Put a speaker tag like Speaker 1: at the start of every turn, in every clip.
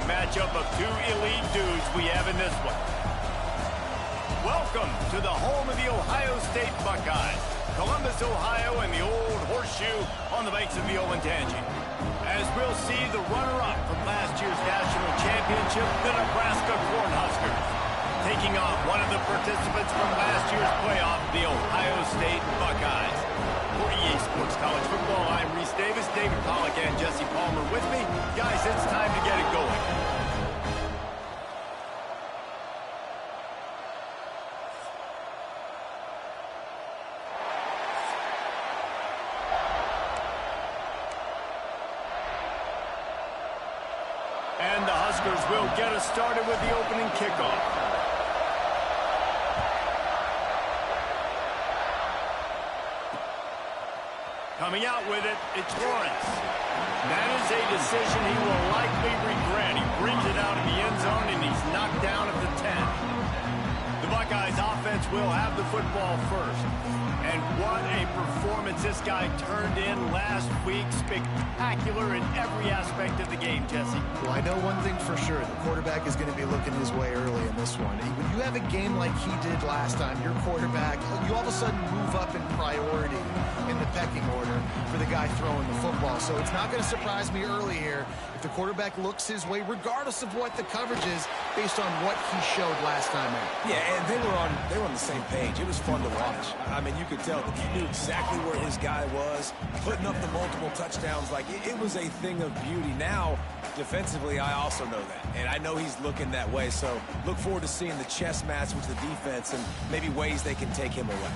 Speaker 1: matchup of two elite dudes we have in this one. Welcome to the home of the Ohio State Buckeyes, Columbus, Ohio, and the old horseshoe on the banks of the Olentangy. As we'll see the runner-up from last year's national championship, the Nebraska Cornhuskers, taking on one of the participants from last year's playoff, the Ohio State Buckeyes. For EA Sports College Football, I'm Reese Davis, David Pollack, and Jesse Palmer with me. Guys, it's time to get it going. And the Huskers will get us started with the opening kickoff. Coming out with it, it's Lawrence. That is a decision he will likely regret. He brings it out in the end zone, and he's knocked down at the 10. The Buckeyes offense will have the football first. And what a performance this guy turned in last week. Spectacular in every aspect of the game, Jesse.
Speaker 2: Well, I know one thing for sure. The quarterback is going to be looking his way early in this one. When you have a game like he did last time, your quarterback, you all of a sudden move up in priority in the pecking order for the guy throwing the football. So it's not going to surprise me early here if the quarterback looks his way, regardless of what the coverage is, based on what he showed last time out.
Speaker 3: Yeah, and they were on the same page. It was fun to watch. I mean, you could tell that he knew exactly where his guy was, putting up the multiple touchdowns. Like, it was a thing of beauty. Now, defensively, I also know that. And I know he's looking that way. So look forward to seeing the chess match with the defense and maybe ways they can take him away.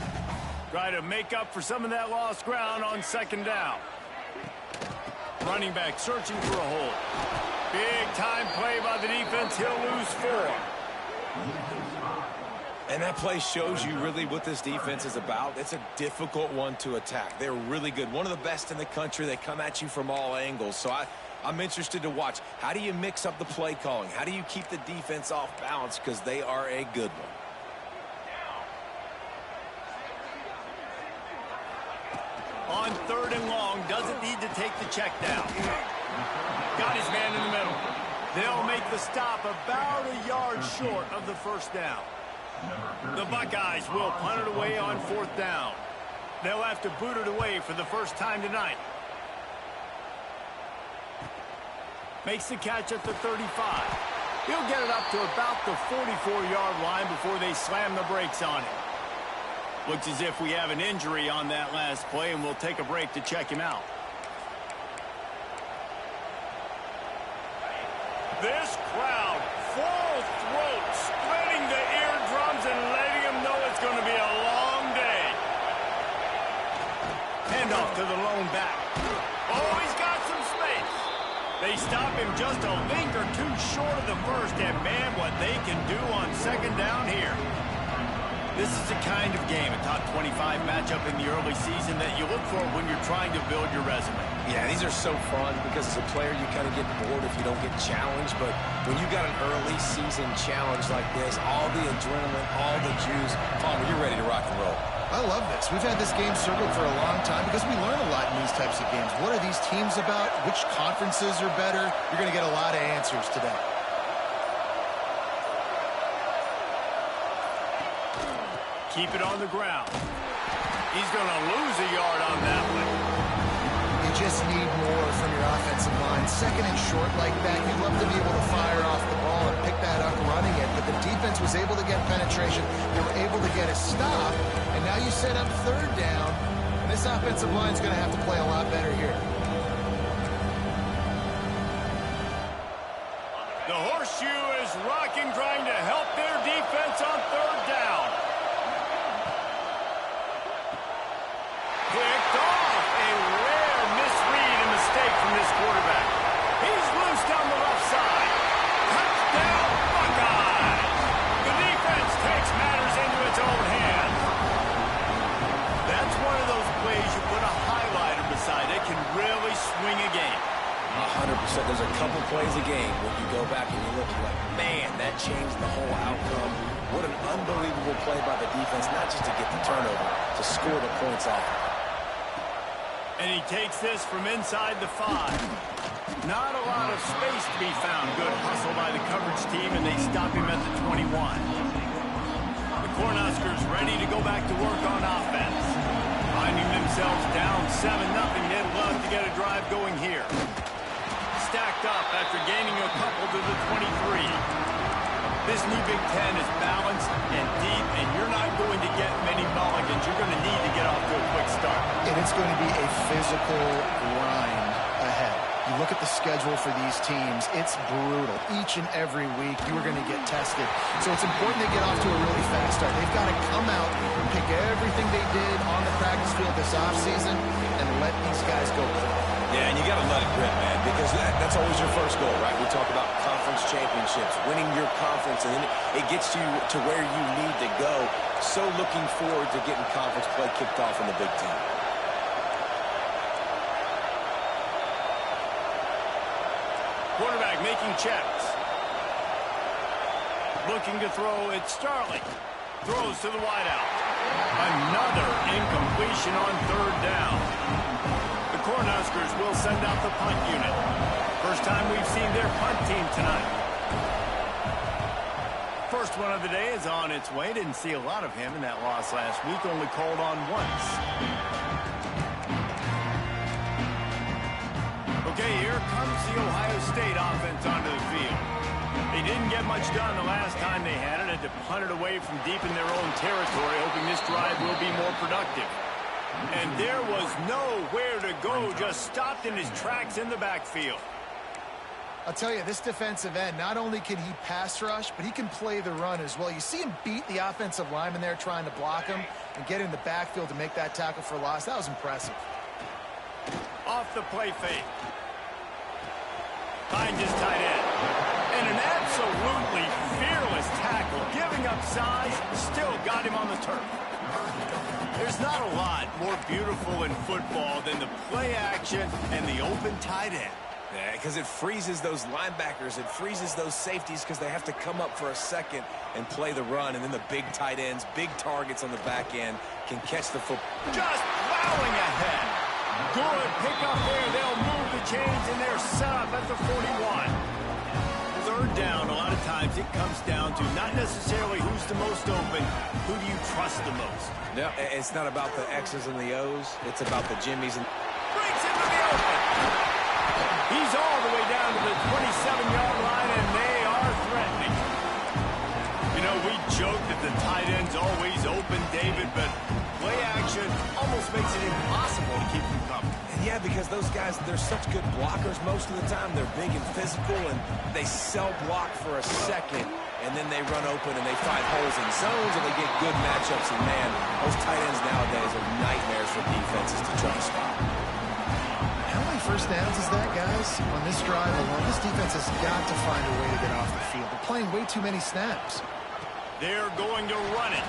Speaker 1: Try to make up for some of that lost ground on second down. Running back searching for a hole. Big time play by the defense. He'll lose 4.
Speaker 3: And that play shows you really what this defense is about. It's a difficult one to attack. They're really good. One of the best in the country. They come at you from all angles. So I'm interested to watch. How do you mix up the play calling? How do you keep the defense off balance? Because they are a good one.
Speaker 1: On 3rd and long, doesn't need to take the check down. Got his man in the middle. They'll make the stop about a yard short of the first down. The Buckeyes will punt it away on 4th down. They'll have to boot it away for the first time tonight. Makes the catch at the 35. He'll get it up to about the 44-yard line before they slam the brakes on him. Looks as if we have an injury on that last play, and we'll take a break to check him out. This crowd, full throat, splitting the eardrums and letting them know it's going to be a long day. Hand off to the lone back. Oh, he's got some space. They stop him just a link or two short of the first, and man, what they can do on second down here. This is the kind of game, a top 25 matchup in the early season, that you look for when you're trying to build your resume.
Speaker 3: Yeah, these are so fun because as a player, you kind of get bored if you don't get challenged. But when you got an early season challenge like this, all the adrenaline, all the juice, Palmer, you're ready to rock and roll.
Speaker 2: I love this. We've had this game circled for a long time because we learn a lot in these types of games. What are these teams about? Which conferences are better? You're going to get a lot of answers today.
Speaker 1: Keep it on the ground. He's going to lose a yard on that one.
Speaker 2: You just need more from your offensive line. Second and short like that, you'd love to be able to fire off the ball and pick that up running it. But the defense was able to get penetration. They were able to get a stop. And now you set up 3rd down. And this offensive line is going to have to play a lot better here.
Speaker 1: The horseshoe is rocking, trying to help their defense on 3rd down. Picked off. A rare misread and mistake from this quarterback. He's loose down the left side. Touchdown, Buckeyes. The defense takes matters into its own hands. That's one of those plays you put a highlighter beside it, can really swing a game.
Speaker 3: 100%. There's a couple plays a game when you go back and you look, you're like, man, that changed the whole outcome. What an unbelievable play by the defense, not just to get the turnover, to score the points off.
Speaker 1: And he takes this from inside the 5. Not a lot of space to be found. Good hustle by the coverage team, and they stop him at the 21. The Cornhuskers ready to go back to work on offense. Finding themselves down 7-0, they'd love to get a drive going here. Stacked up after gaining a couple to the 23. This new Big Ten is balanced and deep, and you're not going to get many mulligans. You're going to need to get off to a quick start.
Speaker 2: And it's going to be a physical grind ahead. You look at the schedule for these teams, it's brutal. Each and every week, you are going to get tested. So it's important they get off to a really fast start. They've got to come out and pick everything they did on the practice field this offseason and let these guys go play.
Speaker 3: Yeah, and you got to let it rip, man, because that's always your first goal, right? We talk about conference championships, winning your conference, and then it gets you to where you need to go. So looking forward to getting conference play kicked off in the Big Ten.
Speaker 1: Quarterback making checks. Looking to throw, it's Starling. Throws to the wideout. Another incompletion on third down. The Cornhuskers will send out the punt unit. First time we've seen their punt team tonight. First one of the day is on its way. Didn't see a lot of him in that loss last week. Only called on once. Okay, here comes the Ohio State offense onto the field. They didn't get much done the last time they had it. Had to punt it away from deep in their own territory, hoping this drive will be more productive. And there was nowhere to go, just stopped in his tracks in the backfield.
Speaker 2: I'll tell you, this defensive end, not only can he pass rush, but he can play the run as well. You see him beat the offensive lineman there trying to block him and get in the backfield to make that tackle for loss. That was impressive.
Speaker 1: Off the play fake. Finds his tight end. And an absolutely fearless tackle. Giving up size, still got him on the turf. There's not a lot more beautiful in football than the play action and the open tight end.
Speaker 3: Yeah, because it freezes those linebackers. It freezes those safeties because they have to come up for a second and play the run. And then the big tight ends, big targets on the back end can catch the football.
Speaker 1: Just plowing ahead. Good pickup there. They'll move the chains, and they're set up at the 41. Third down, a lot of times it comes down to not necessarily who's the most open, who do you trust the most?
Speaker 3: No, it's not about the X's and the O's. It's about the Jimmies. And
Speaker 1: breaks into the open. He's all the way down to the 27-yard line, and they are threatening. You know, we joke that the tight end's always open, David, but play action almost makes it impossible to keep them coming.
Speaker 3: And yeah, because those guys, they're such good blockers most of the time. They're big and physical, and they cell block for a second, and then they run open and they find holes in zones, and they get good matchups. And man, those tight ends nowadays are nightmares for defenses to try to stop.
Speaker 2: How many first downs is that, guys? On this drive alone, this defense has got to find a way to get off the field. They're playing way too many snaps.
Speaker 1: They're going to run it.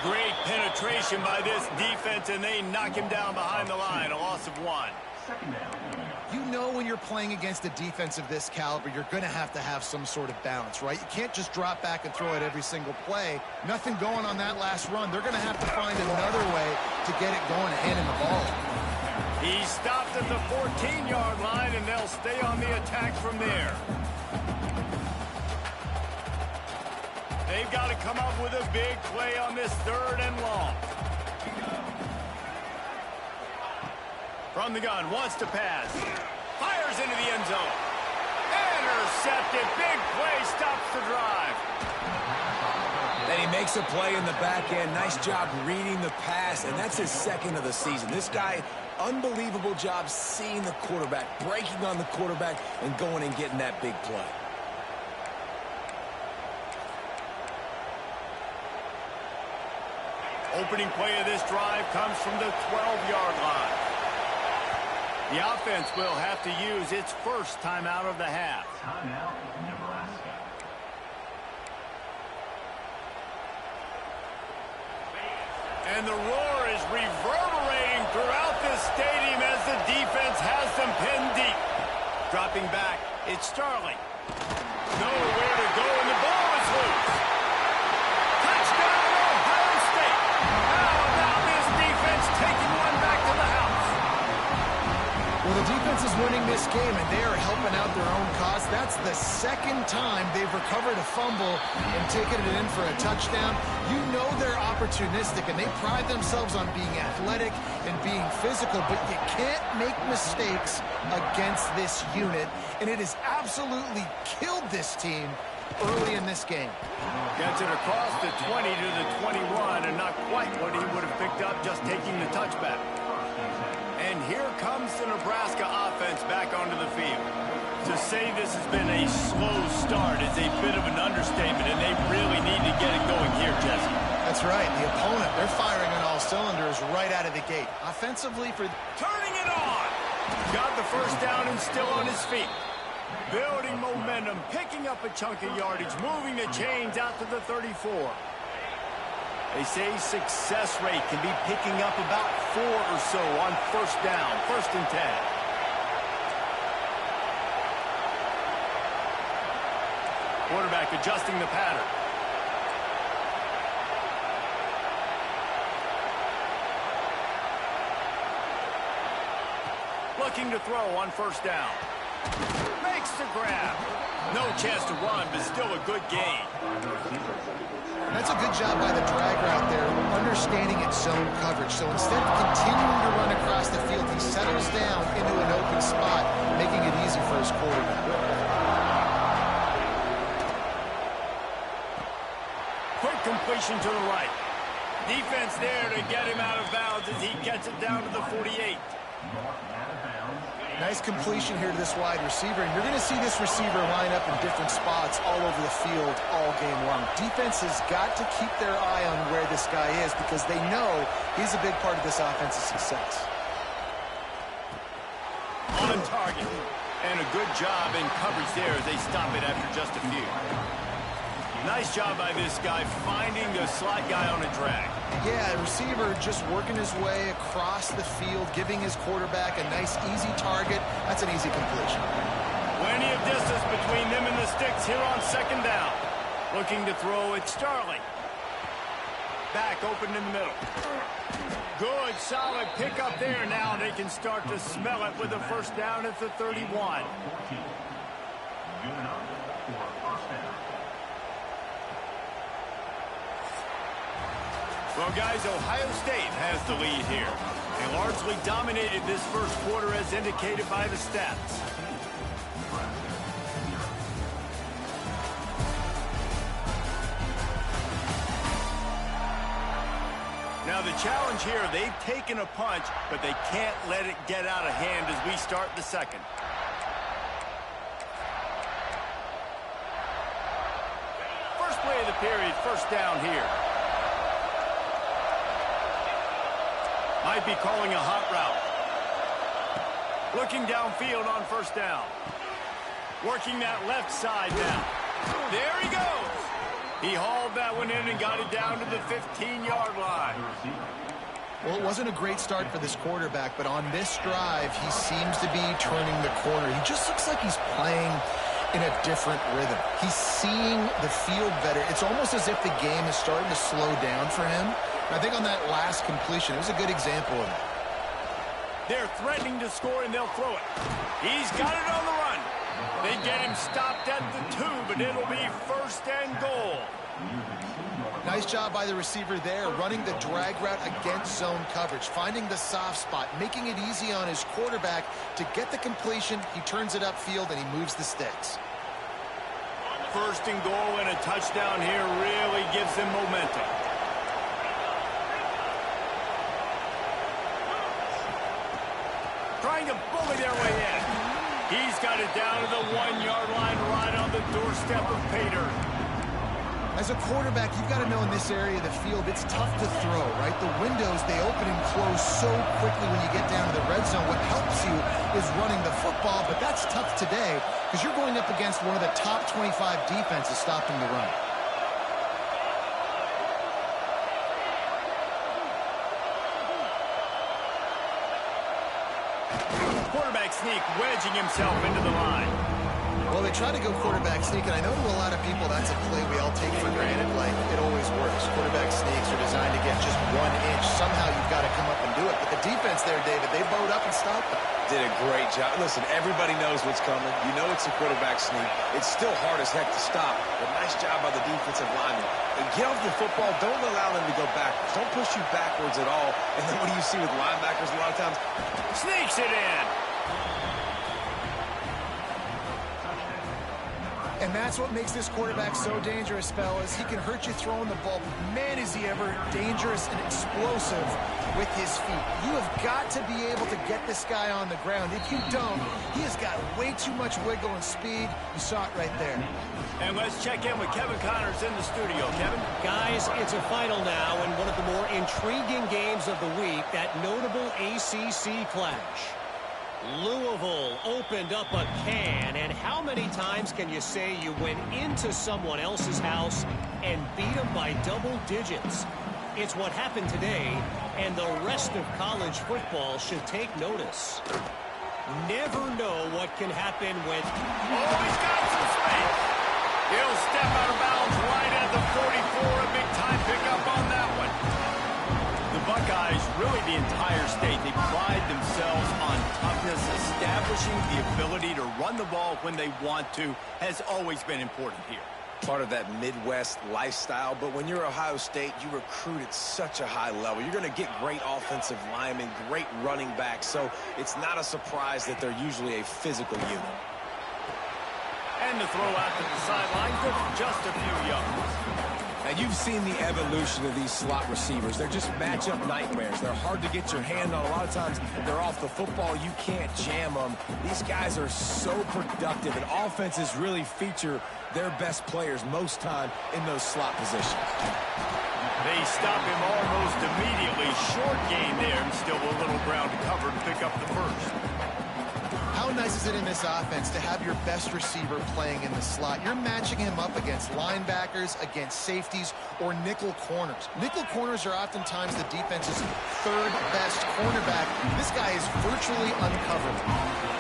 Speaker 1: Great penetration by this defense, and they knock him down behind the line. A loss of 1.
Speaker 2: You know when you're playing against a defense of this caliber, you're going to have some sort of balance, right? You can't just drop back and throw it every single play. Nothing going on that last run. They're going to have to find another way to get it going and hand him the ball.
Speaker 1: He stopped at the 14-yard line, and they'll stay on the attack from there. They've got to come up with a big play on this third and long. From the gun, wants to pass. Fires into the end zone. Intercepted. Big play, stops the drive.
Speaker 3: Then he makes a play in the back end. Nice job reading the pass, and that's his second of the season. This guy, unbelievable job seeing the quarterback, breaking on the quarterback, and going and getting that big play.
Speaker 1: Opening play of this drive comes from the 12-yard line. The offense will have to use its first timeout of the half.
Speaker 4: Timeout, Nebraska.
Speaker 1: And the roar is reverberating throughout this stadium as the defense has them pinned deep. Dropping back, it's Starling. Nowhere to go, and the ball is loose. Touchdown, Ohio State. How about this defense taking one back to the house?
Speaker 2: Well, the The defense is winning this game, and they are helping out their own cause. That's the second time they've recovered a fumble and taken it in for a touchdown. You know they're opportunistic, and they pride themselves on being athletic and being physical, but you can't make mistakes against this unit, and it has absolutely killed this team early in this game.
Speaker 1: Gets it across the 20 to the 21, and not quite what he would have picked up just taking the touchback. And here comes the Nebraska offense back onto the field. To say this has been a slow start is a bit of an understatement, and they really need to get it going here, Jesse.
Speaker 2: That's right. The opponent, they're firing on all cylinders right out of the gate. Offensively for...
Speaker 1: Turning it on! Got the first down and still on his feet. Building momentum, picking up a chunk of yardage, moving the chains out to the 34. They say success rate can be picking up about 4 or so on first down, 1st and 10. Quarterback adjusting the pattern. Looking to throw on first down. Makes the grab. No chance to run, but still a good gain.
Speaker 2: That's a good job by the drag route there, understanding its zone coverage. So instead of continuing to run across the field, he settles down into an open spot, making it easy for his quarterback.
Speaker 1: Quick completion to the right. Defense there to get him out of bounds as he gets it down to the 48.
Speaker 2: Nice completion here to this wide receiver, and you're going to see this receiver line up in different spots all over the field all game long. Defense has got to keep their eye on where this guy is because they know he's a big part of this offense's success.
Speaker 1: On target, and a good job in coverage there as they stop it after just a few. Nice job by this guy finding the slot guy on a drag.
Speaker 2: Yeah, the receiver just working his way across the field, giving his quarterback a nice, easy target. That's an easy completion.
Speaker 1: Plenty of distance between them and the sticks here on 2nd down. Looking to throw it, Starling. Back open in the middle. Good, solid pickup there. Now they can start to smell it with a first down at the 31. Well, guys, Ohio State has the lead here. They largely dominated this first quarter as indicated by the stats. Now, the challenge here, they've taken a punch, but they can't let it get out of hand as we start the second. First play of the period, first down here. Might be calling a hot route. Looking downfield on first down. Working that left side now. There he goes. He hauled that one in and got it down to the 15-yard line.
Speaker 2: Well, it wasn't a great start for this quarterback, but on this drive, he seems to be turning the corner. He just looks like he's playing in a different rhythm. He's seeing the field better. It's almost as if the game is starting to slow down for him. I think on that last completion, it was a good example of that.
Speaker 1: They're threatening to score, and they'll throw it. He's got it on the run. They get him stopped at the 2, but it'll be 1st and goal.
Speaker 2: Nice job by the receiver there, running the drag route against zone coverage, finding the soft spot, making it easy on his quarterback to get the completion. He turns it upfield, and he moves the sticks.
Speaker 1: 1st and goal and a touchdown here really gives them momentum. Trying to bully their way in. He's got it down to the 1-yard line right on the doorstep of Pater.
Speaker 2: As a quarterback, you've got to know in this area of the field, it's tough to throw, right? The windows, they open and close so quickly when you get down to the red zone. What helps you is running the football, but that's tough today because you're going up against one of the top 25 defenses stopping the run.
Speaker 1: Quarterback sneak, wedging himself into the line.
Speaker 2: Well, they try to go quarterback sneak, and I know to a lot of people that's a play we all take for granted, like it always works. Quarterback sneaks are designed to get just 1 inch. Somehow you've got to come up and do it. But the defense there, David, they bowed up and stopped them.
Speaker 3: Did a great job. Listen, everybody knows what's coming. You know it's a quarterback sneak. It's still hard as heck to stop, but nice job by the defensive lineman. And get off the football. Don't allow them to go backwards. Don't push you backwards at all. And then what do you see with linebackers a lot of times?
Speaker 1: Sneaks it in.
Speaker 2: And that's what makes this quarterback so dangerous, fellas. He can hurt you throwing the ball. Man, is he ever dangerous and explosive with his feet. You have got to be able to get this guy on the ground. If you don't, he has got way too much wiggle and speed. You saw it right there.
Speaker 1: And let's check in with Kevin Connors in the studio. Kevin?
Speaker 5: Guys, it's a final now and one of the more intriguing games of the week, that notable ACC clash. Louisville opened up a can, and how many times can you say you went into someone else's house and beat them by double digits? It's what happened today, and the rest of college football should take notice. Never know what can happen when...
Speaker 1: Oh, he's got some space. He'll step out of bounds right at the 44. A big-time pickup on that one. The Buckeyes, really the entire state, they pride themselves on toughness. Establishing the ability to run the ball when they want to has always been important here.
Speaker 3: Part of that Midwest lifestyle, but when you're Ohio State, you recruit at such a high level. You're going to get great offensive linemen, great running backs, so it's not a surprise that they're usually a physical unit.
Speaker 1: And the throw out to the sideline for just a few yards.
Speaker 3: And you've seen the evolution of these slot receivers. They're just matchup nightmares. They're hard to get your hand on. A lot of times they're off the football. You can't jam them. These guys are so productive, and offenses really feature their best players most time in those slot positions.
Speaker 1: They stop him almost immediately. Short gain there, and still a little ground to cover to pick up the first.
Speaker 2: How nice is it in this offense to have your best receiver playing in the slot? You're matching him up against linebackers, against safeties, or nickel corners. Nickel corners are oftentimes the defense's third best cornerback. This guy is virtually uncoverable.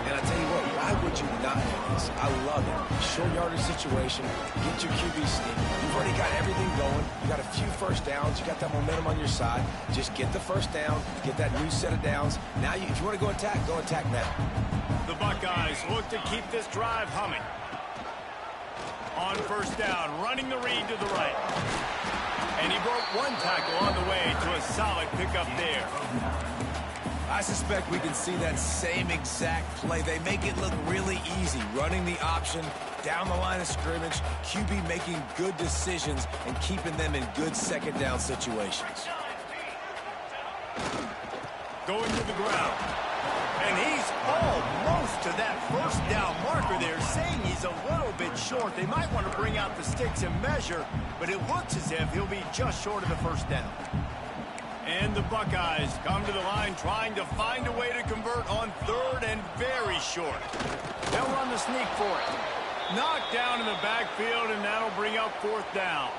Speaker 3: And I tell you what, why would you not do this? I love it. Short yardage situation, get your QB sneak. You've already got everything going. You got a few first downs. You got that momentum on your side. Just get the first down, get that new set of downs. Now, if you want to go attack now.
Speaker 1: The Buckeyes look to keep this drive humming. On first down, running the read to the right. And he broke one tackle on the way to a solid pickup there.
Speaker 3: I suspect we can see that same exact play. They make it look really easy, running the option down the line of scrimmage, QB making good decisions and keeping them in good second down situations.
Speaker 1: Going to the ground. And he's almost to that first down marker there, saying he's a little bit short. They might want to bring out the sticks and measure, but it looks as if he'll be just short of the first down. And the Buckeyes come to the line trying to find a way to convert on third and very short. They'll run the sneak for it. Knocked down in the backfield, and that'll bring up fourth down.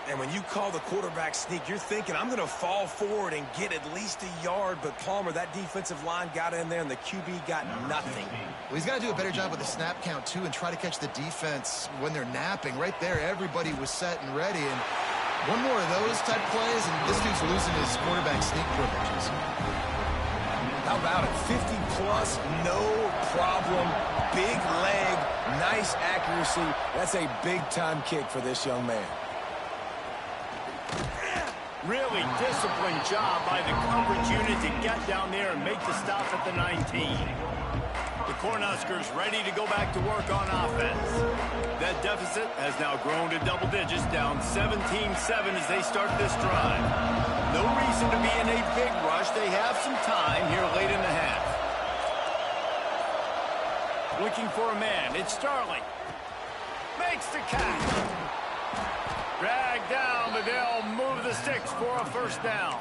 Speaker 3: And when you call the quarterback sneak, you're thinking, I'm going to fall forward and get at least a yard. But Palmer, that defensive line got in there, and the QB got nothing.
Speaker 2: Well, he's got to do a better job with the snap count, too, and try to catch the defense when they're napping. Right there, everybody was set and ready. And one more of those type plays, and this dude's losing his quarterback sneak privileges.
Speaker 3: How about it? 50-plus, no problem. Big leg, nice accuracy. That's a big-time kick for this young man.
Speaker 1: Really disciplined job by the coverage unit to get down there and make the stop at the 19. The Cornhuskers ready to go back to work on offense. That deficit has now grown to double digits, down 17-7 as they start this drive. No reason to be in a big rush. They have some time here late in the half. Looking for a man. It's Starling. Makes the catch. Dragged down, but they'll move the sticks for a first down.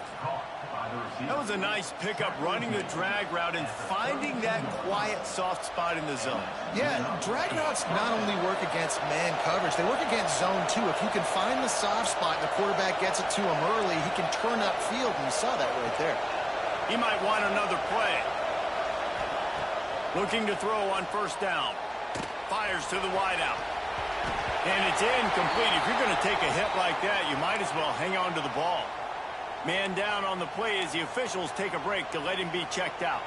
Speaker 1: That was a nice pickup, running the drag route and finding that quiet, soft spot in the zone.
Speaker 2: Yeah, drag routes not only work against man coverage, they work against zone too. If you can find the soft spot and the quarterback gets it to him early, he can turn upfield, and you saw that right there.
Speaker 1: He might want another play. Looking to throw on first down. fires to the wideout. And it's incomplete. If you're going to take a hit like that, you might as well hang on to the ball. Man down on the play as the officials take a break to let him be checked out.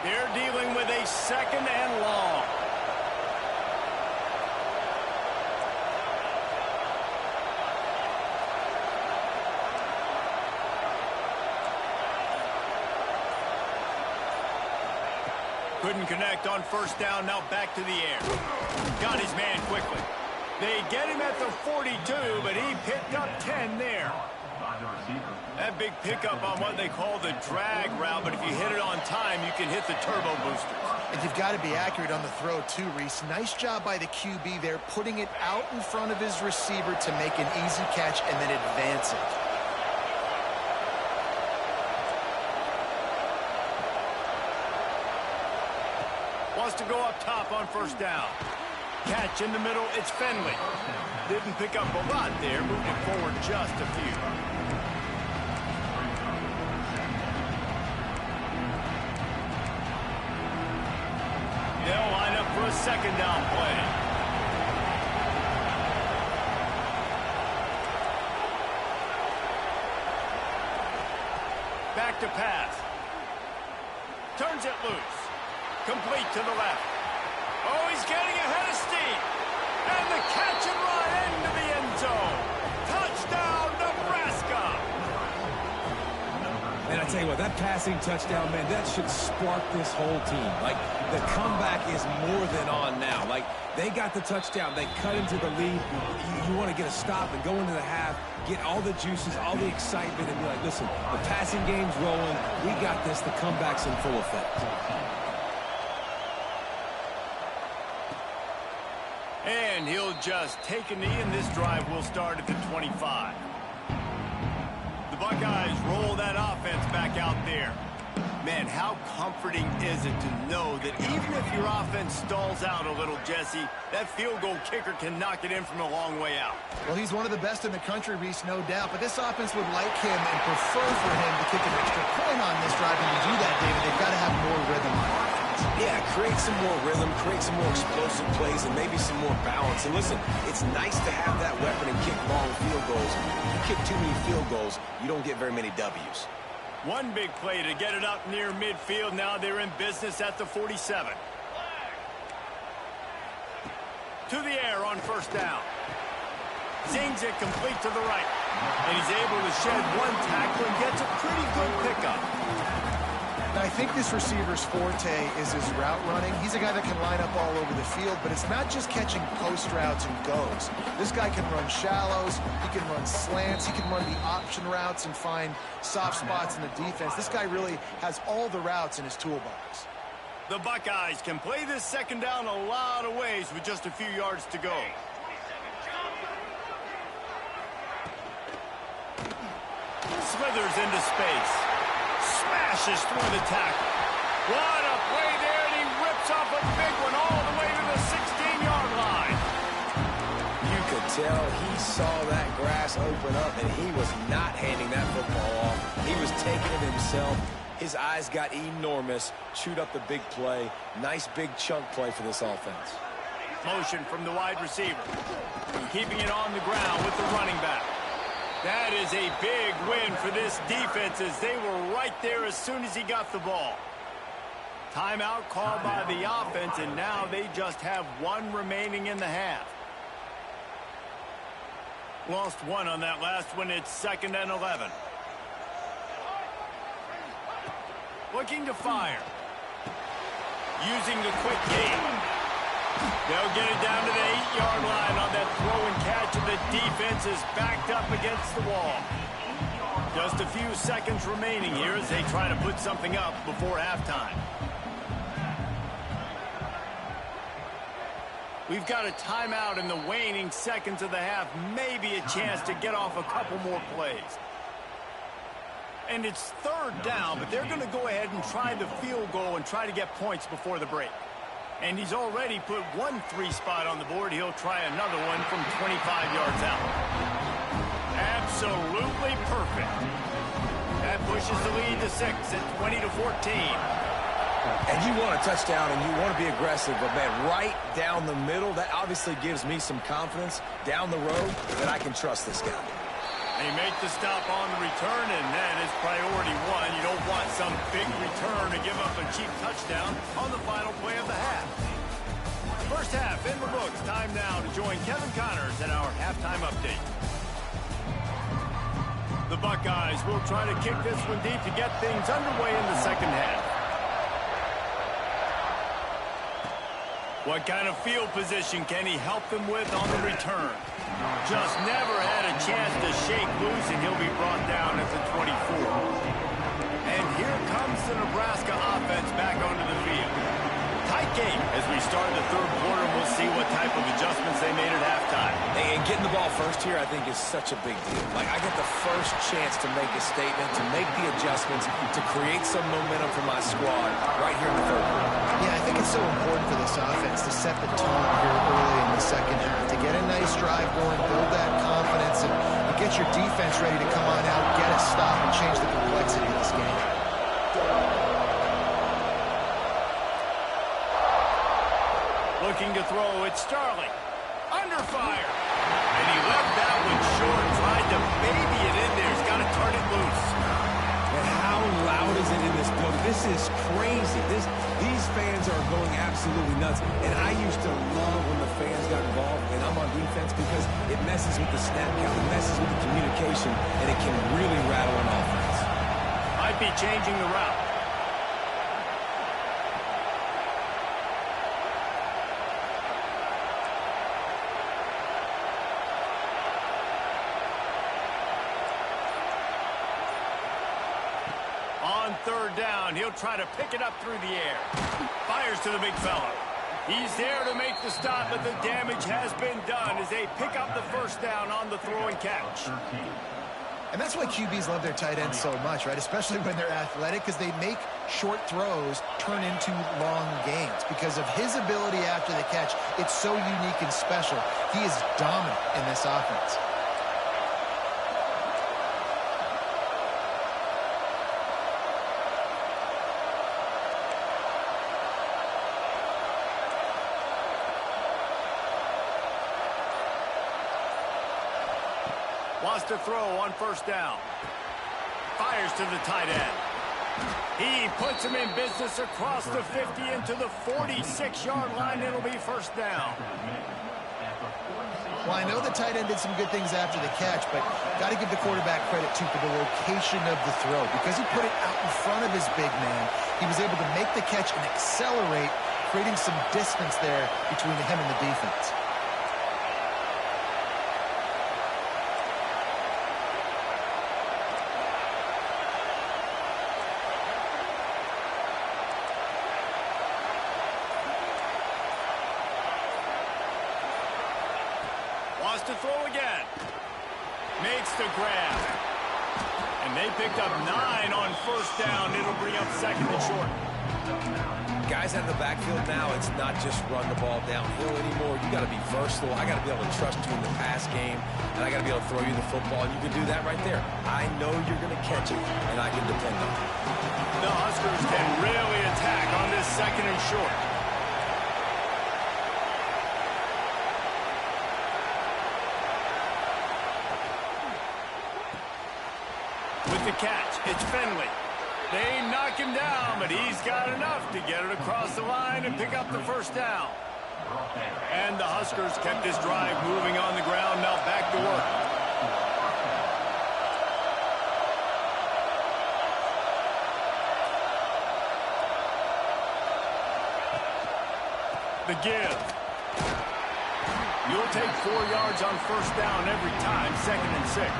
Speaker 1: They're dealing with a second and long. Couldn't connect on first down, now back to the air. Got his man quickly. They get him at the 42, but he picked up 10 there. That big pickup on what they call the drag route, but if you hit it on time, you can hit the turbo boosters.
Speaker 2: And you've got to be accurate on the throw too, Reese. Nice job by the QB there, putting it out in front of his receiver to make an easy catch and then advance it.
Speaker 1: Wants to go up top on first down. Catch in the middle, it's Finley. Didn't pick up a lot there, moving forward just a few. They'll line up for a second down play. Back to pass. Turns it loose. Complete to the left. Oh, he's getting ahead of steam. And the catch and run into the end zone. Touchdown, Nebraska.
Speaker 3: And I tell you what, that passing touchdown, man, that should spark this whole team. Like, the comeback is more than on now. Like, they got the touchdown. They cut into the lead. You want to get a stop and go into the half, get all the juices, all the excitement, and be like, listen, the passing game's rolling. We got this. The comeback's in full effect.
Speaker 1: And he'll just take a knee, and this drive will start at the 25. The Buckeyes roll that offense back out there. Man, how comforting is it to know that even if your offense stalls out a little, Jesse, that field goal kicker can knock it in from a long way out.
Speaker 2: Well, he's one of the best in the country, Reese, no doubt. But this offense would like him and prefer for him to kick an extra point on this drive. And to do that, David, they've got to have more rhythm on offense.
Speaker 3: Yeah, create some more rhythm, create some more explosive plays, and maybe some more balance. And listen, it's nice to have that weapon and kick long field goals. You kick too many field goals, you don't get very many W's.
Speaker 1: One big play to get it up near midfield. Now they're in business at the 47. To the air on first down. Zings it complete to the right. And he's able to shed one tackle and gets a pretty good pickup.
Speaker 2: Now, I think this receiver's forte is his route running. He's a guy that can line up all over the field, but it's not just catching post routes and goes. This guy can run shallows, he can run slants, he can run the option routes and find soft spots in the defense. This guy really has all the routes in his toolbox.
Speaker 1: The Buckeyes can play this second down a lot of ways with just a few yards to go. Slithers into space. Smashes through the tackle. What a play there, and he rips off a big one all the way to the 16-yard line.
Speaker 3: You could tell he saw that grass open up, and he was not handing that football off. He was taking it himself. His eyes got enormous, chewed up the big play. Nice big chunk play for this offense.
Speaker 1: Motion from the wide receiver. Keeping it on the ground with the running back. That is a big win for this defense as they were right there as soon as he got the ball. Timeout called by the offense, and now they just have one remaining in the half. Lost one on that last one. It's 2nd and 11. Looking to fire. Using the quick game. They'll get it down to the 8-yard line on that throw and catch, and the defense is backed up against the wall. Just a few seconds remaining here as they try to put something up before halftime. We've got a timeout in the waning seconds of the half, maybe a chance to get off a couple more plays. And it's 3rd down, but they're going to go ahead and try the field goal and try to get points before the break. And he's already put one 3 spot on the board. He'll try another one from 25 yards out. Absolutely perfect. That pushes the lead to 6 at 20-14.
Speaker 3: And you want a touchdown and you want to be aggressive, but, man, right down the middle, that obviously gives me some confidence down the road that I can trust this guy.
Speaker 1: They make the stop on the return, and that is priority one. You don't want some big return to give up a cheap touchdown on the final play of the half. First half in the books. Time now to join Kevin Connors in our halftime update. The Buckeyes will try to kick this one deep to get things underway in the second half. What kind of field position can he help them with on the return? Just never had a chance to shake loose, and he'll be brought down at the 24. And here comes the Nebraska offense back onto the field. Tight game as we start the third quarter. We'll see what type of adjustments they made at halftime.
Speaker 3: And getting the ball first here, I think, is such a big deal. Like, I get the first chance to make a statement, to make the adjustments, to create some momentum for my squad right here in the third quarter.
Speaker 2: Yeah, I think it's so important for this offense to set the tone here early in the second half, to get a nice drive going, build that confidence, and get your defense ready to come on out, get a stop, and change the complexity of this game.
Speaker 1: Looking to throw, it's Starling. Under fire. And he left that one short, tried to baby it in there. He's got to turn it loose.
Speaker 3: And how loud is it in this building? This is crazy. These fans are going absolutely nuts. And I used to love when the fans got involved, and I'm on defense, because it messes with the snap count, it messes with the communication, and it can really rattle an offense.
Speaker 1: Might be changing the route. On third down, he'll try to pick it up through the air. Fires to the big fella. He's there to make the stop, but the damage has been done as they pick up the first down on the throw and catch.
Speaker 2: And that's why QBs love their tight ends so much, right? Especially when they're athletic, because they make short throws turn into long gains. Because of his ability after the catch, it's so unique and special. He is dominant in this offense.
Speaker 1: Wants to throw on first down. Fires to the tight end. He puts him in business across the 50 into the 46-yard line. It'll be first down.
Speaker 2: Well, I know the tight end did some good things after the catch, but got to give the quarterback credit, too, for the location of the throw. Because he put it out in front of his big man, he was able to make the catch and accelerate, creating some distance there between him and the defense.
Speaker 1: Wants to throw again. Makes the grab. And they picked up 9 on first down. It'll bring up second and short.
Speaker 3: Guys out of the backfield now, it's not just run the ball downhill anymore. You got to be versatile. I got to be able to trust you in the pass game, and I got to be able to throw you the football, and you can do that right there. I know you're going to catch it, and I can depend on it.
Speaker 1: The Huskers can really attack on this second and short. With the catch, it's Finley. They knock him down, but he's got enough to get it across the line and pick up the first down. And the Huskers kept this drive moving on the ground. Now back to work. The give. You'll take 4 yards on first down every time, second and 6.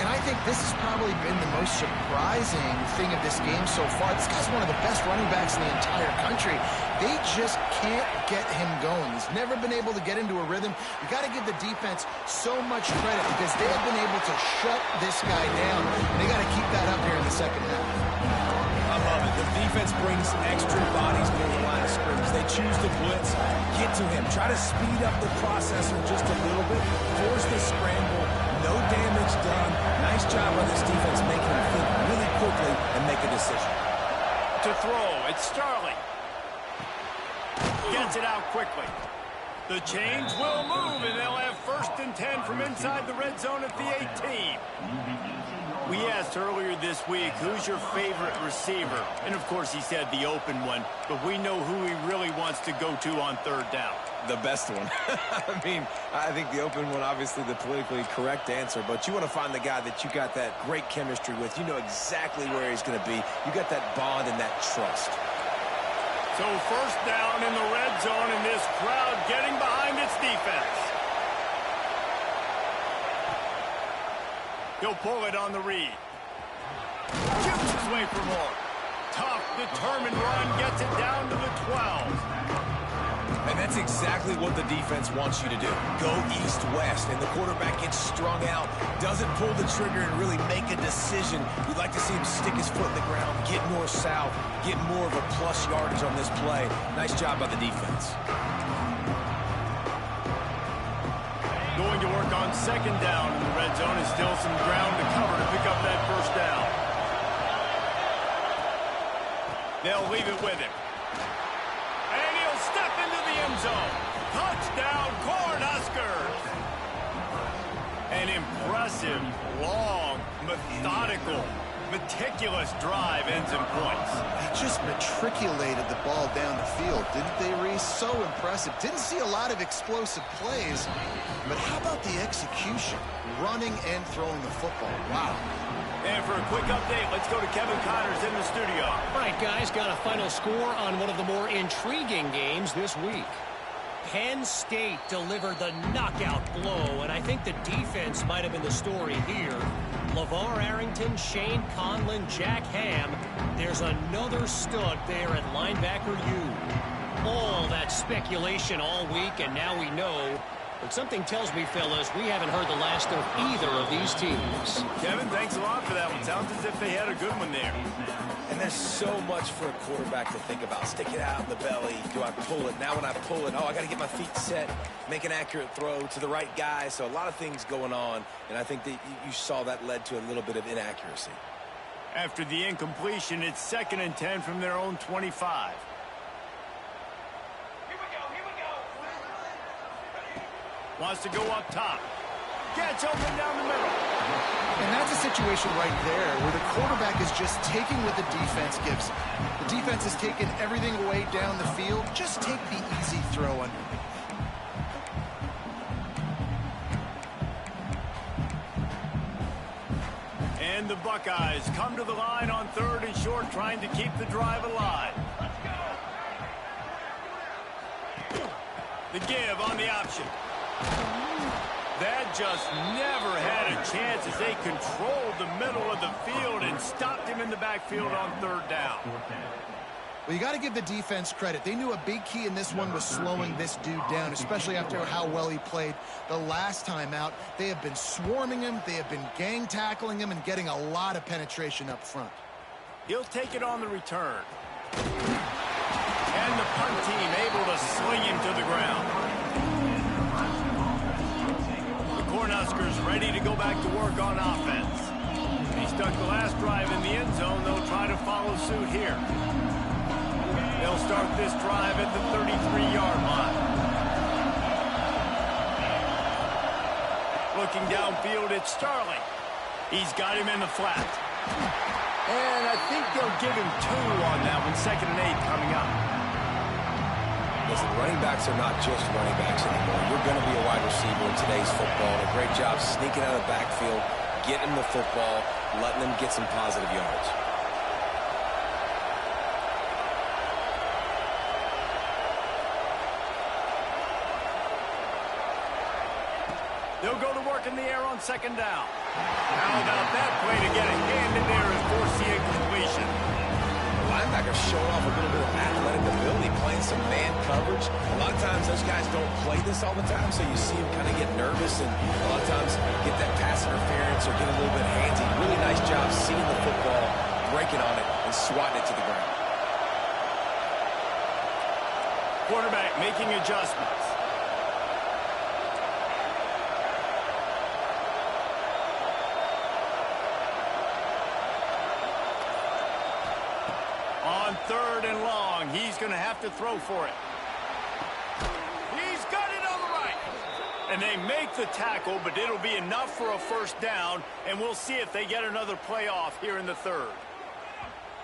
Speaker 2: And I think this has probably been the most surprising thing of this game so far. This guy's one of the best running backs in the entire country. They just can't get him going. He's never been able to get into a rhythm. You got to give the defense so much credit because they have been able to shut this guy down. And they got to keep that up here in the second half.
Speaker 3: I love it. The defense brings extra bodies near the line of scrimmage. They choose to blitz, get to him, try to speed up the processor just a little bit, force the scramble, no damage done. Nice job on this defense making him think really quickly and make a decision.
Speaker 1: to throw. It's Starling. Gets it out quickly. The chains will move, and they'll have 1st and 10 from inside the red zone at the 18. We asked earlier this week, who's your favorite receiver? And, of course, he said the open one, but we know who he really wants to go to on 3rd down.
Speaker 3: The best one. I mean, I think the open one, obviously the politically correct answer, but you want to find the guy that you got that great chemistry with. You know exactly where he's going to be. You got that bond and that trust.
Speaker 1: So 1st down in the red zone, and this crowd getting behind its defense. He'll pull it on the read. Shoots his way for more. Tough, determined run, gets it down to the 12.
Speaker 3: And that's exactly what the defense wants you to do. Go east-west, and the quarterback gets strung out, doesn't pull the trigger and really make a decision. We'd like to see him stick his foot in the ground, get north-south, get more of a plus yardage on this play. Nice job by the defense.
Speaker 1: Going to work on 2nd down in the red zone, and still some ground to cover to pick up that 1st down. They'll leave it with him. And he'll step into the end zone. Touchdown, Cornhuskers! An impressive, long, methodical, meticulous drive ends in points.
Speaker 2: They just matriculated the ball down the field, didn't they, Reese? So impressive. Didn't see a lot of explosive plays, but how about the execution? Running and throwing the football. Wow.
Speaker 1: And for a quick update, let's go to Kevin Connors in the studio.
Speaker 5: All right, guys, got a final score on one of the more intriguing games this week. Penn State delivered the knockout blow, and I think the defense might have been the story here. LeVar Arrington, Shane Conlon, Jack Ham. There's another stud there at linebacker U. All that speculation all week, and now we know. But something tells me, fellas, we haven't heard the last of either of these teams.
Speaker 1: Kevin, thanks a lot for that one. Sounds as if they had a good one there.
Speaker 3: And there's so much for a quarterback to think about. Stick it out in the belly. Do I pull it? Now when I pull it, I got to get my feet set, make an accurate throw to the right guy. So a lot of things going on, and I think that you saw that led to a little bit of inaccuracy.
Speaker 1: After the incompletion, it's 2nd and 10 from their own 25. Wants to go up top. Gets open down the middle.
Speaker 2: And that's a situation right there where the quarterback is just taking what the defense gives him. The defense is taking everything away down the field. Just take the easy throw underneath.
Speaker 1: And the Buckeyes come to the line on 3rd and short, trying to keep the drive alive. The give on the option. That just never had a chance as they controlled the middle of the field and stopped him in the backfield on 3rd down.
Speaker 2: Well, you got to give the defense credit. They knew a big key in this one was slowing this dude down, especially after how well he played the last time out. They have been swarming him. They have been gang tackling him and getting a lot of penetration up front.
Speaker 1: He'll take it on the return. And the punt team able to sling him to the ground. Cornhuskers ready to go back to work on offense. He stuck the last drive in the end zone. They'll try to follow suit here. They'll start this drive at the 33-yard line. Looking downfield, it's Starling. He's got him in the flat. And I think they'll give him 2 on that one. 2nd and 8 coming up.
Speaker 3: Listen, running backs are not just running backs anymore. You're going to be a wide receiver in today's football. A great job sneaking out of the backfield, getting the football, letting them get some positive yards.
Speaker 1: They'll go to work in the air on 2nd down. How about that play to get a hand in there and force the incompletion?
Speaker 3: Linebackers showing off a little bit of athletic ability, playing some man coverage. A lot of times those guys don't play this all the time, so you see them kind of get nervous and a lot of times get that pass interference or get a little bit handsy. Really nice job seeing the football, breaking on it, and swatting it to the ground.
Speaker 1: Quarterback making adjustments. On long. He's going to have to throw for it. He's got it on the right. And they make the tackle, but it'll be enough for a first down, and we'll see if they get another play off here in the third.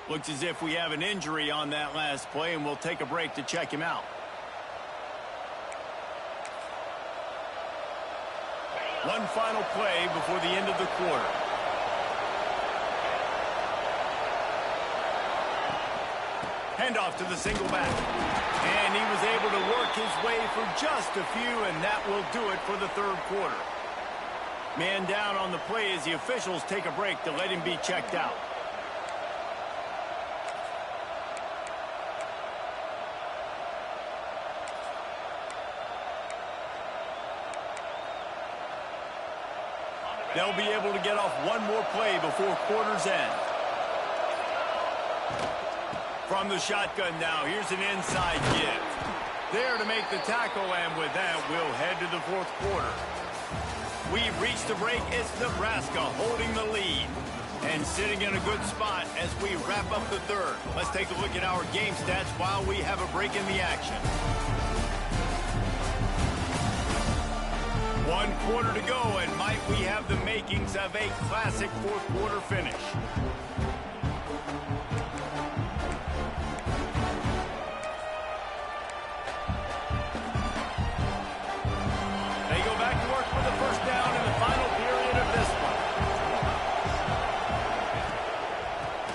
Speaker 1: Looks as if we have an injury on that last play, and we'll take a break to check him out. One final play before the end of the quarter. Handoff to the single back. And he was able to work his way for just a few, and that will do it for the third quarter. Man down on the play as the officials take a break to let him be checked out. They'll be able to get off one more play before quarter's end. From the shotgun now, here's an inside give. There to make the tackle, and with that, we'll head to the fourth quarter. We've reached the break. It's Nebraska holding the lead and sitting in a good spot as we wrap up the third. Let's take a look at our game stats while we have a break in the action. 1 quarter to go, and might we have the makings of a classic fourth quarter finish. They go back to work for the first down in the final period of this one.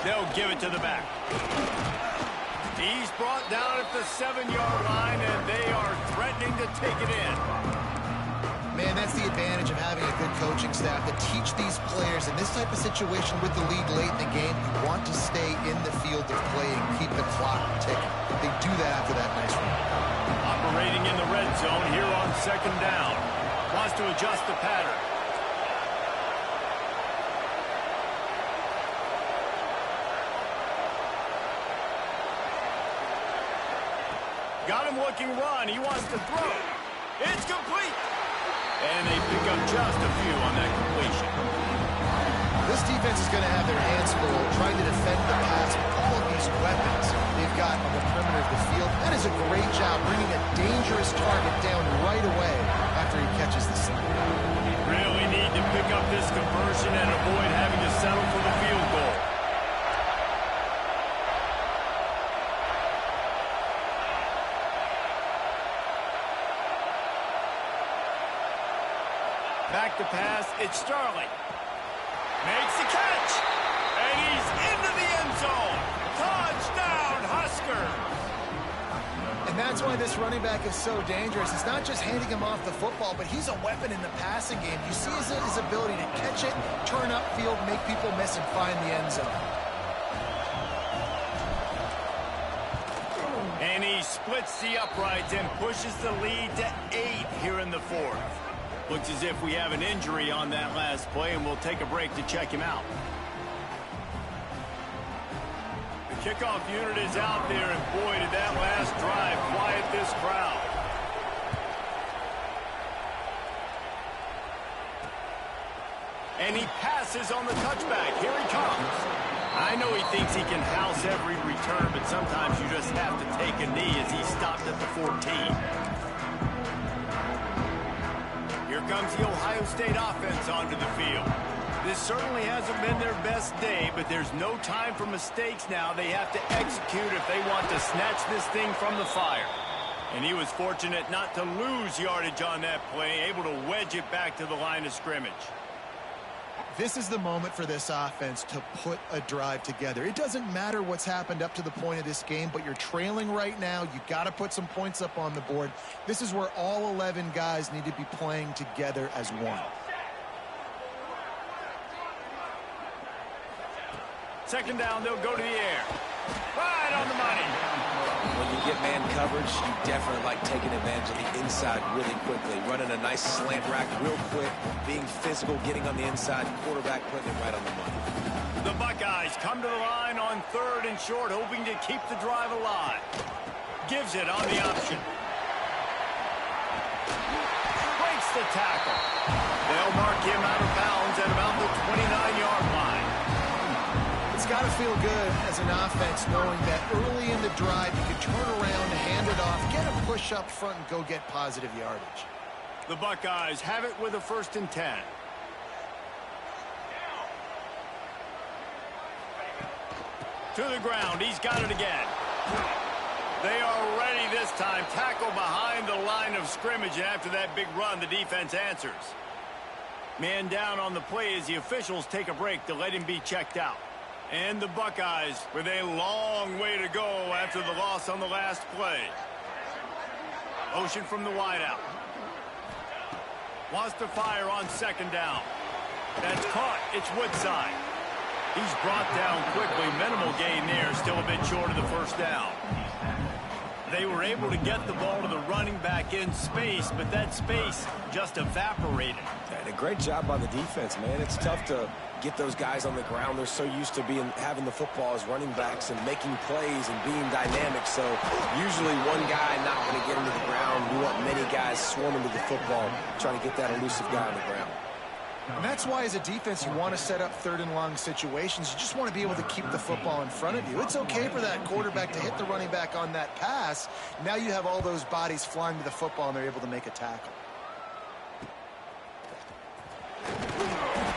Speaker 1: They'll give it to the back. He's brought down at the 7-yard line, and they are threatening to take it in.
Speaker 2: Man, that's the advantage of having a good coaching staff to teach these players in this type of situation with the lead late in the game. You want to stay in the field of play and keep the clock ticking. They do that after that nice run.
Speaker 1: Operating in the red zone here on second down. Wants to adjust the pattern. Got him looking run. He wants to throw. It's complete. And they pick up just a few on that completion.
Speaker 2: This defense is going to have their hands full trying to defend the pass with all of these weapons they've got on the perimeter of the field. That is a great job bringing a dangerous target down right away after he catches the snap.
Speaker 1: Really need to pick up this conversion and avoid having to settle for the field goal. Back to pass, it's Starling. Makes the catch, and he's into the end zone. Touchdown, Huskers!
Speaker 2: And that's why this running back is so dangerous. It's not just handing him off the football, but he's a weapon in the passing game. You see his ability to catch it, turn upfield, make people miss, and find the end zone.
Speaker 1: And he splits the uprights and pushes the lead to 8 here in the fourth. Looks as if we have an injury on that last play, and we'll take a break to check him out. The kickoff unit is out there, and boy, did that last drive quiet this crowd. And he passes on the touchback. Here he comes. I know he thinks he can house every return, but sometimes you just have to take a knee as he stopped at the 14. Here comes the Ohio State offense onto the field. This certainly hasn't been their best day, but there's no time for mistakes now. They have to execute if they want to snatch this thing from the fire. And he was fortunate not to lose yardage on that play, able to wedge it back to the line of scrimmage.
Speaker 2: This is the moment for this offense to put a drive together. It doesn't matter what's happened up to the point of this game, but you're trailing right now. You got to put some points up on the board. This is where all 11 guys need to be playing together as one.
Speaker 1: Second down, they'll go to the air. Right on the money.
Speaker 3: When you get man coverage, you definitely like taking advantage of the inside really quickly. Running a nice slant rack real quick, being physical, getting on the inside, quarterback putting it right on the money.
Speaker 1: The Buckeyes come to the line on 3rd and short, hoping to keep the drive alive. Gives it on the option. Breaks the tackle. They'll mark him out of bounds at about the 29-yard line.
Speaker 2: It's got got to feel good as an offense knowing that early in the drive you can turn around, hand it off, get a push up front, and go get positive yardage.
Speaker 1: The Buckeyes have it with a 1st and 10. To the ground. He's got it again. They are ready this time. Tackle behind the line of scrimmage, and after that big run, the defense answers. Man down on the play as the officials take a break to let him be checked out. And the Buckeyes with a long way to go after the loss on the last play. Motion from the wideout. Wants to fire on 2nd down. That's caught. It's Woodside. He's brought down quickly. Minimal gain there. Still a bit short of the 1st down. They were able to get the ball to the running back in space, but that space just evaporated.
Speaker 3: And a great job by the defense, man. It's tough to get those guys on the ground. They're so used to having the football as running backs and making plays and being dynamic. So usually one guy not going to get into the ground. We want many guys swarming to the football, trying to get that elusive guy on the ground.
Speaker 2: And that's why, as a defense, you want to set up 3rd and long situations. You just want to be able to keep the football in front of you. It's okay for that quarterback to hit the running back on that pass. Now you have all those bodies flying to the football, and they're able to make a tackle.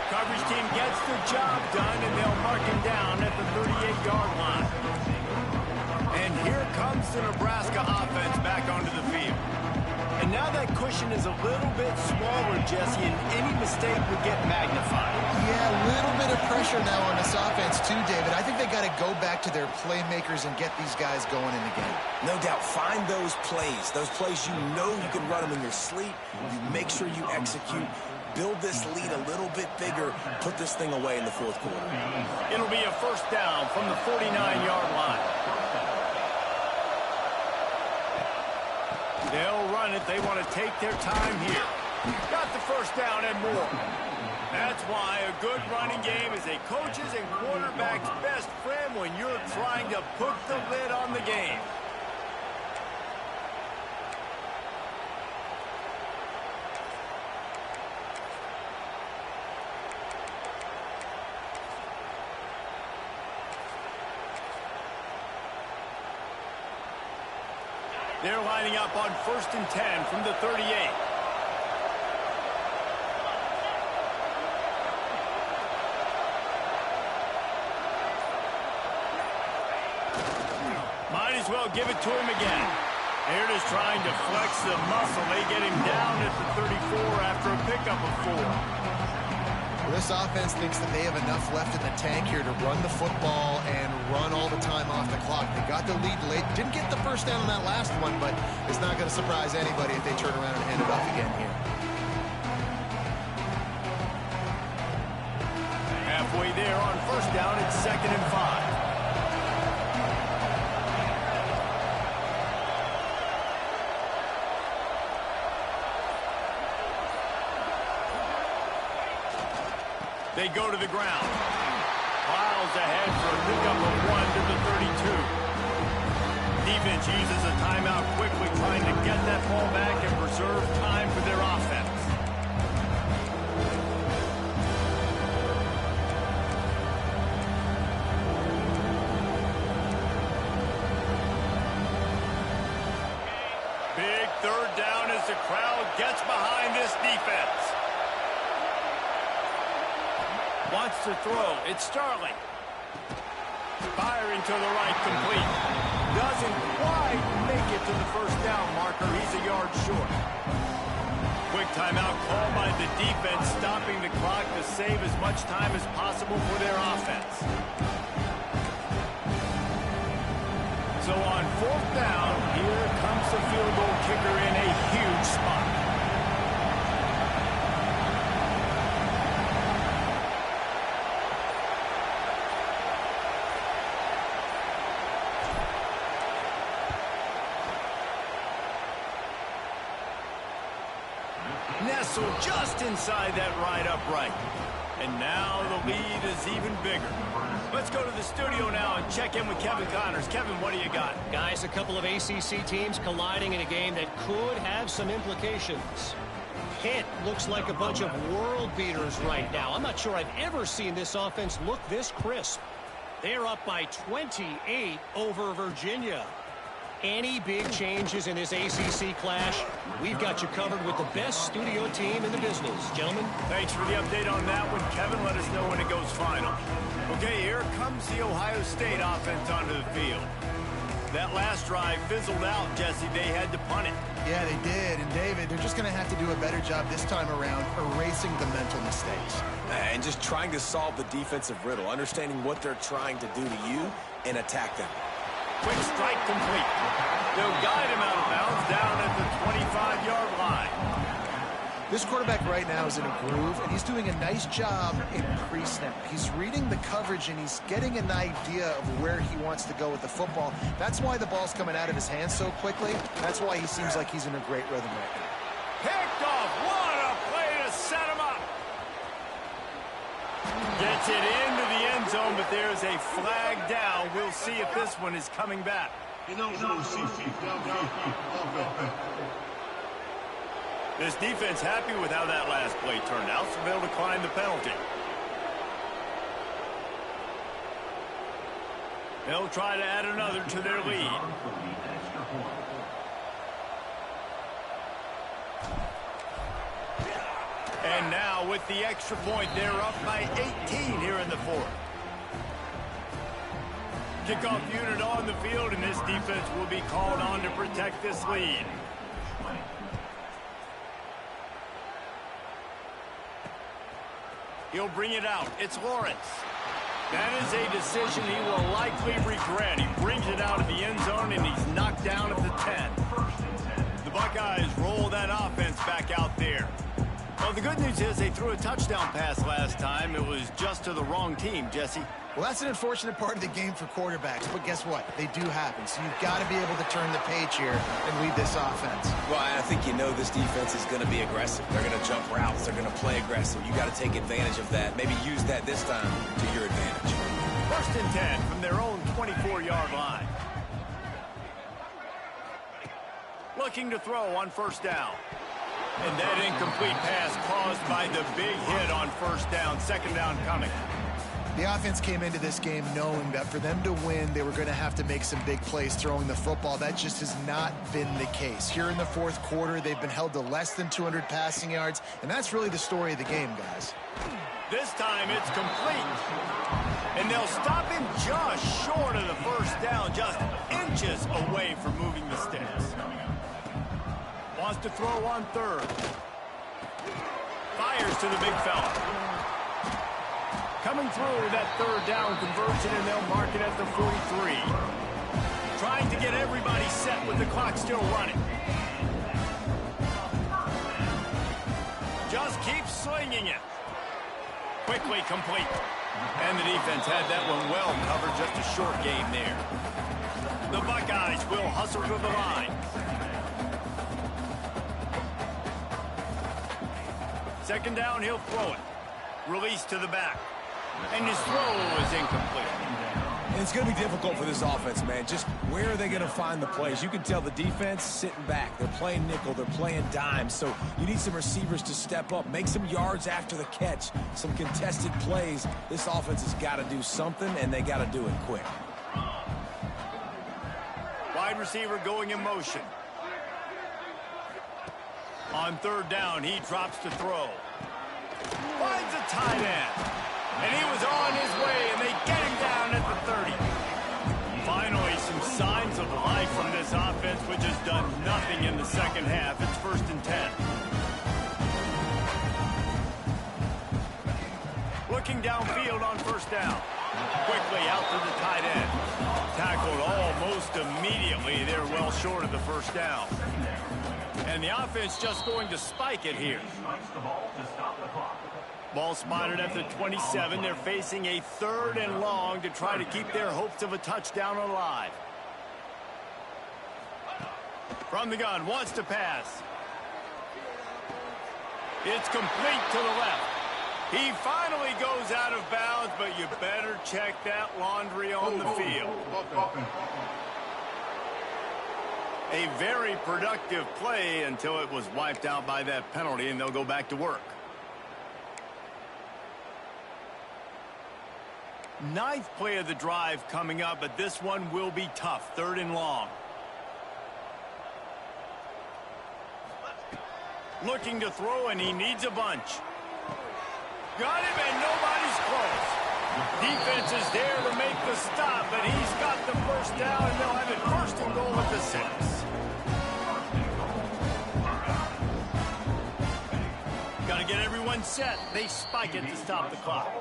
Speaker 1: Coverage team gets the job done, and they'll mark him down at the 38-yard line. And here comes the Nebraska offense back onto the field. And now that cushion is a little bit smaller, Jesse, and any mistake would get magnified.
Speaker 2: Yeah, a little bit of pressure now on this offense too, David. I think they got to go back to their playmakers and get these guys going in the game.
Speaker 3: No doubt. Find those plays you know you can run them in your sleep. You make sure you execute. Build this lead a little bit bigger. Put this thing away in the 4th quarter.
Speaker 1: It'll be a 1st down from the 49-yard line. They'll run it. They want to take their time here. Got the 1st down and more. That's why a good running game is a coach's and quarterback's best friend when you're trying to put the lid on the game. They're lining up on 1st and 10 from the 38. Might as well give it to him again. They're just trying to flex the muscle. They get him down at the 34 after a pickup of 4.
Speaker 2: This offense thinks that they have enough left in the tank here to run the football and run all the time off the clock. They got the lead late. Didn't get the 1st down on that last one, but it's not going to surprise anybody if they turn around and hand it off again here.
Speaker 1: Halfway there on 1st down, it's 2nd and 5. They go to the ground. Miles ahead for a pickup of 1 to the 32. Defense uses a timeout quickly, trying to get that ball back and preserve time for their offense. Big 3rd down as the crowd gets behind this defense. Wants to throw. It's Starling. Firing to the right, complete. Doesn't quite make it to the 1st down marker. He's a yard short. Quick timeout called by the defense, stopping the clock to save as much time as possible for their offense. So on 4th down, here comes the field goal kicker in a huge spot. Nestled just inside that right upright. And now the lead is even bigger. Let's go to the studio now and check in with Kevin Connors. Kevin, what do you got?
Speaker 5: Guys, a couple of ACC teams colliding in a game that could have some implications. Pitt looks like a bunch of world beaters right now. I'm not sure I've ever seen this offense look this crisp. They're up by 28 over Virginia. Any big changes in this ACC clash? We've got you covered with the best studio team in the business. Gentlemen.
Speaker 1: Thanks for the update on that one, Kevin. Let us know when it goes final. Okay, here comes the Ohio State offense onto the field. That last drive fizzled out, Jesse. They had to punt it.
Speaker 2: Yeah, they did. And, David, they're just going to have to do a better job this time around erasing the mental mistakes.
Speaker 3: And just trying to solve the defensive riddle, understanding what they're trying to do to you and attack them.
Speaker 1: Quick strike complete. They'll guide him out of bounds down at the 25-yard line.
Speaker 2: This quarterback right now is in a groove, and he's doing a nice job in pre-snap. He's reading the coverage, and he's getting an idea of where he wants to go with the football. That's why the ball's coming out of his hands so quickly. That's why he seems like he's in a great rhythm right now.
Speaker 1: Picked off. What a play to set him up. Gets it into the end zone, but there's a flag down. We'll see if this one is coming back. This defense happy with how that last play turned out, so they'll decline the penalty. They'll try to add another to their lead. And now with the extra point, they're up by 18 here in the fourth. Kickoff unit on the field, and this defense will be called on to protect this lead. He'll bring it out. It's Lawrence. That is a decision he will likely regret. He brings it out of the end zone, and he's knocked down at the 10. The Buckeyes roll that offense back out there. Well, the good news is they threw a touchdown pass last time. It was just to the wrong team, Jesse.
Speaker 2: Well, that's an unfortunate part of the game for quarterbacks, but guess what? They do happen. So you've got to be able to turn the page here and lead this offense.
Speaker 3: Well, I think you know this defense is going to be aggressive. They're going to jump routes. They're going to play aggressive. You got to take advantage of that. Maybe use that this time to your advantage.
Speaker 1: 1st and 10 from their own 24-yard line. Looking to throw on 1st down. And that incomplete pass caused by the big hit on 1st down. 2nd down coming.
Speaker 2: The offense came into this game knowing that for them to win, they were going to have to make some big plays throwing the football. That just has not been the case. Here in the 4th quarter, they've been held to less than 200 passing yards, and that's really the story of the game, guys.
Speaker 1: This time it's complete. And they'll stop him just short of the 1st down, just inches away from moving the sticks. Wants to throw on 3rd. Fires to the big fella. Coming through that 3rd down conversion, and they'll mark it at the 43. Trying to get everybody set with the clock still running. Just keep slinging it. Quickly complete. And the defense had that one well covered, just a short game there. The Buckeyes will hustle to the line. 2nd down, he'll throw it. Release to the back. And his throw is incomplete.
Speaker 3: And it's going to be difficult for this offense, man. Just where are they going to find the plays? You can tell the defense sitting back. They're playing nickel. They're playing dime. So you need some receivers to step up, make some yards after the catch, some contested plays. This offense has got to do something, and they got to do it quick.
Speaker 1: Wide receiver going in motion. On 3rd down, he drops to throw. Finds a tight end. And he was on his way, and they get him down at the 30. Finally, some signs of life from this offense, which has done nothing in the 2nd half. It's 1st and 10. Looking downfield on 1st down. Quickly out to the tight end. Tackled almost immediately. They're well short of the 1st down. And the offense just going to spike it here. Ball spotted at the 27. They're facing a 3rd and long to try to keep their hopes of a touchdown alive. From the gun, wants to pass. It's complete to the left. He finally goes out of bounds, but you better check that laundry on the field. A very productive play until it was wiped out by that penalty, and they'll go back to work. Ninth play of the drive coming up, but this one will be tough. 3rd and long. Looking to throw, and he needs a bunch. Got him, and nobody's close. Defense is there to make the stop, but he's got the first down, and they'll have it 1st and goal at the 6. Got to get everyone set. They spike it to stop the clock.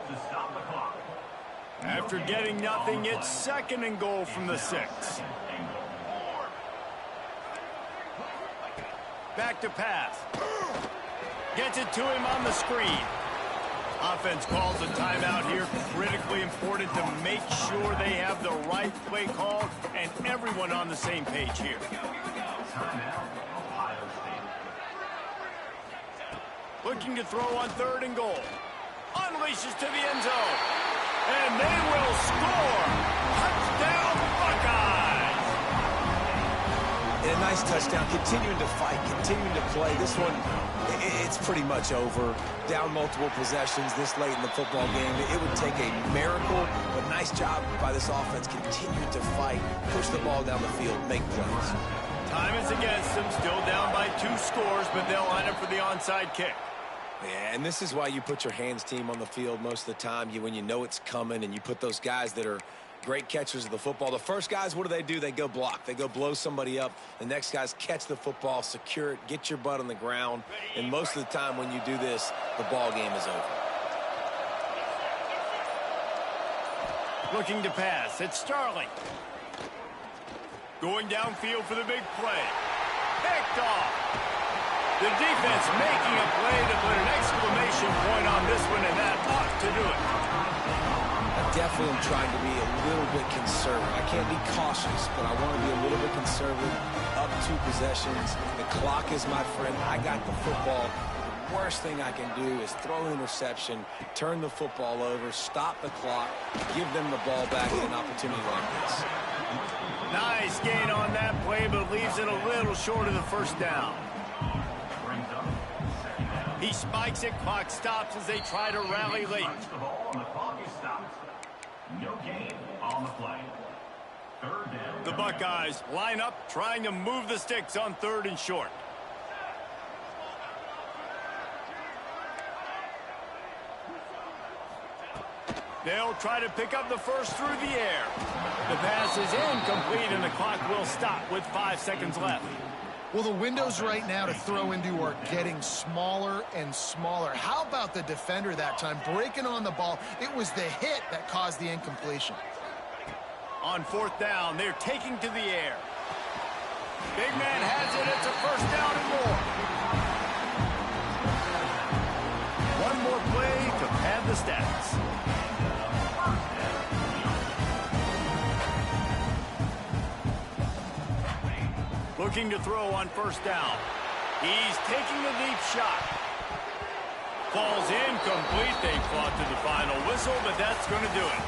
Speaker 1: After getting nothing, it's 2nd and goal from the 6. Back to pass. Gets it to him on the screen. Offense calls a timeout here. Critically important to make sure they have the right play call and everyone on the same page here. Looking to throw on 3rd and goal. Unleashes to the end zone. And they will score. Touchdown, Buckeyes.
Speaker 3: And a nice touchdown. Continuing to fight, continuing to play. This one, it's pretty much over. Down multiple possessions this late in the football game. It would take a miracle, but nice job by this offense. Continue to fight, push the ball down the field, make plays.
Speaker 1: Time is against them. Still down by 2 scores, but they'll line up for the onside kick.
Speaker 3: Yeah, and this is why you put your hands team on the field most of the time. When you know it's coming, and you put those guys that are great catchers of the football. The first guys, what do? They go block. They go blow somebody up. The next guys catch the football, secure it, get your butt on the ground. And most of the time when you do this, the ball game is over.
Speaker 1: Looking to pass. It's Starling. Going downfield for the big play. Picked off. The defense making a play to put an exclamation point on this one, and that ought to do it.
Speaker 3: I definitely am trying to be a little bit conservative. I can't be cautious, but I want to be a little bit conservative. Up 2 possessions. The clock is my friend. I got the football. The worst thing I can do is throw an interception, turn the football over, stop the clock, give them the ball back in an opportunity like this.
Speaker 1: Nice gain on that play, but leaves it a little short of the 1st down. He spikes it, clock stops as they try to rally late.
Speaker 4: No gain on the play. 3rd down.
Speaker 1: The Buckeyes line up, trying to move the sticks on 3rd and short. They'll try to pick up the first through the air. The pass is incomplete, and the clock will stop with 5 seconds left.
Speaker 2: Well, the windows right now to throw into are getting smaller and smaller. How about the defender that time breaking on the ball? It was the hit that caused the incompletion.
Speaker 1: On 4th down, they're taking to the air. Big man has it. It's a 1st down and more. One more play to pad the stats. Looking to throw on 1st down. He's taking a deep shot. Falls incomplete. They fought to the final whistle, but that's going to do it.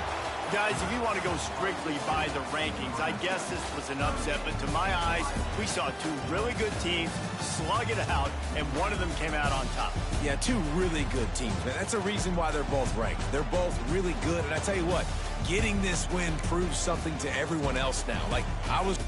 Speaker 1: Guys, if you want to go strictly by the rankings, I guess this was an upset, but to my eyes, we saw 2 really good teams slug it out, and one of them came out on top.
Speaker 3: Yeah, 2 really good teams, man. That's a reason why they're both ranked. They're both really good, and I tell you what, getting this win proves something to everyone else now. Like, I was